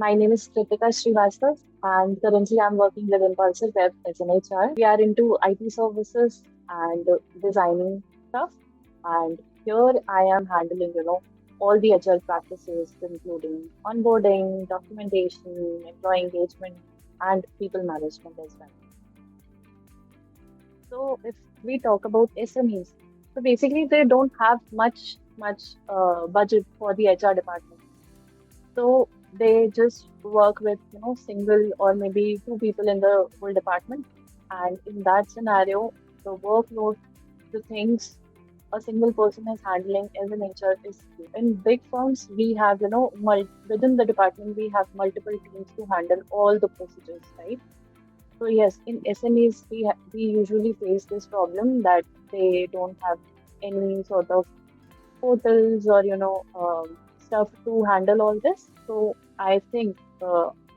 My name is Kritika Srivastav, and currently I'm working with Impulsive Web as an HR. We are into IT services and designing stuff. And here I am handling, all the HR practices, including onboarding, documentation, employee engagement, and people management as well. So if we talk about SMEs, so basically they don't have much budget for the HR department. So they just work with, single or maybe two people in the whole department. And in that scenario, the workload, the things a single person is handling as an HR is huge. In big firms, we have, within the department, we have multiple teams to handle all the procedures, right? So yes, in SMEs, we usually face this problem that they don't have any sort of portals or stuff to handle all this. So I think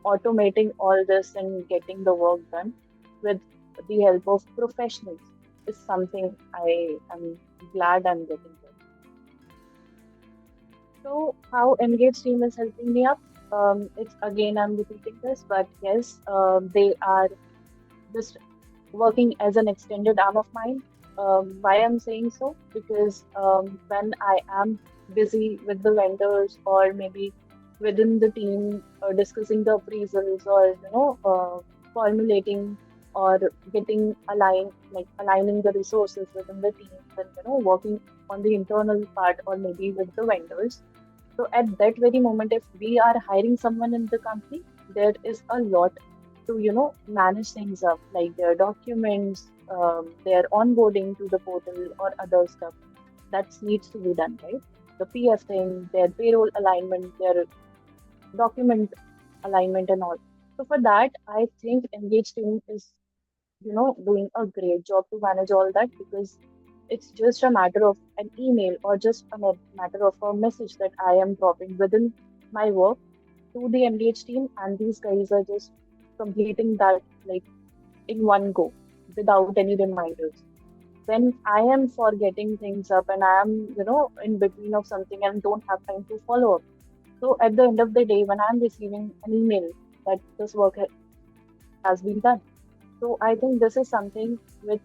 automating all this and getting the work done with the help of professionals is something I am glad I'm getting to. So how Engage team is helping me up? It's again I'm repeating this, but yes, they are just working as an extended arm of mine. Why I'm saying so? Because when I am busy with the vendors or maybe within the team discussing the appraisals or formulating or getting aligned, like aligning the resources within the teams and working on the internal part or maybe with the vendors. So at that very moment, if we are hiring someone in the company, there is a lot to manage things up, like their documents, their onboarding to the portal or other stuff that needs to be done, right? The PF thing, their payroll alignment, their document alignment, and all. So for that, I think Engage team is doing a great job to manage all that because it's just a matter of an email or just a matter of a message that I am dropping within my work to the MDH team, and these guys are just completing that like in one go without any reminders. When I am forgetting things up and I am, in between of something and don't have time to follow up. So at the end of the day, when I'm receiving an email that this work has been done. So I think this is something which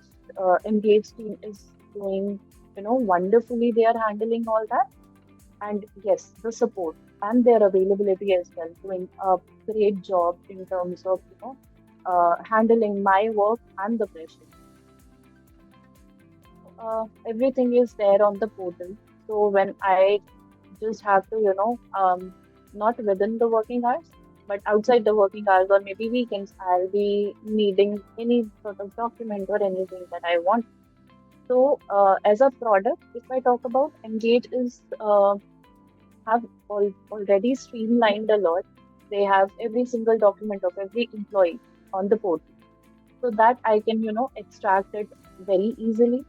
Engage team is doing, wonderfully. They are handling all that, and yes, the support and their availability as well, doing a great job in terms of handling my work and the pressure. Everything is there on the portal. So when I just have to, not within the working hours, but outside the working hours or maybe weekends, I'll be needing any sort of document or anything that I want. So as a product, if I talk about Engage is have already streamlined a lot. They have every single document of every employee on the portal so that I can, extract it very easily.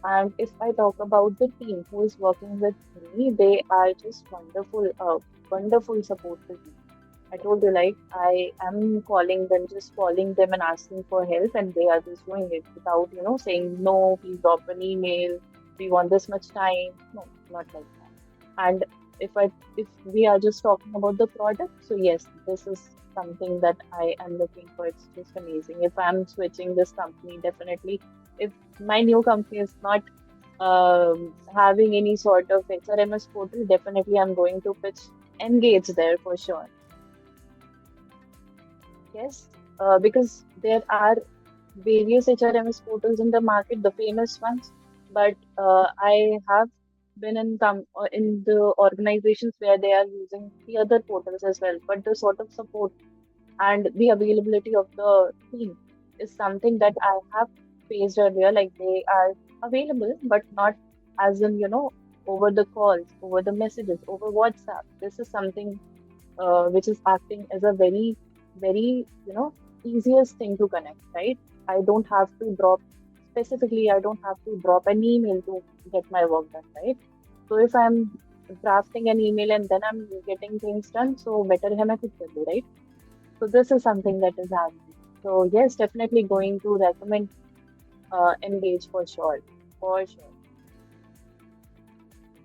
And if I talk about the team who is working with me, they are just wonderful, wonderful support with me. I told you, like, I am calling them, just calling them and asking for help, and they are just doing it without, saying, no, please drop an email, we want this much time. No, not like that. And if we are just talking about the product, so yes, this is something that I am looking for. It's just amazing. If I'm switching this company, definitely, if my new company is not having any sort of HRMS portal, definitely I'm going to pitch Engage there for sure. Yes, because there are various HRMS portals in the market, the famous ones. But I have been in the organizations where they are using the other portals as well. But the sort of support and the availability of the team is something that I have faced earlier. Like they are available, but not as in over the calls, over the messages, over WhatsApp. This is something which is acting as a very easiest thing to connect, right? I don't have to drop specifically, I don't have to drop an email to get my work done, right? So if I'm drafting an email and then I'm getting things done, so better है मैं खुद कर दूँ, right? So this is something that is happening. So yes, definitely going to recommend Engage for sure, for sure.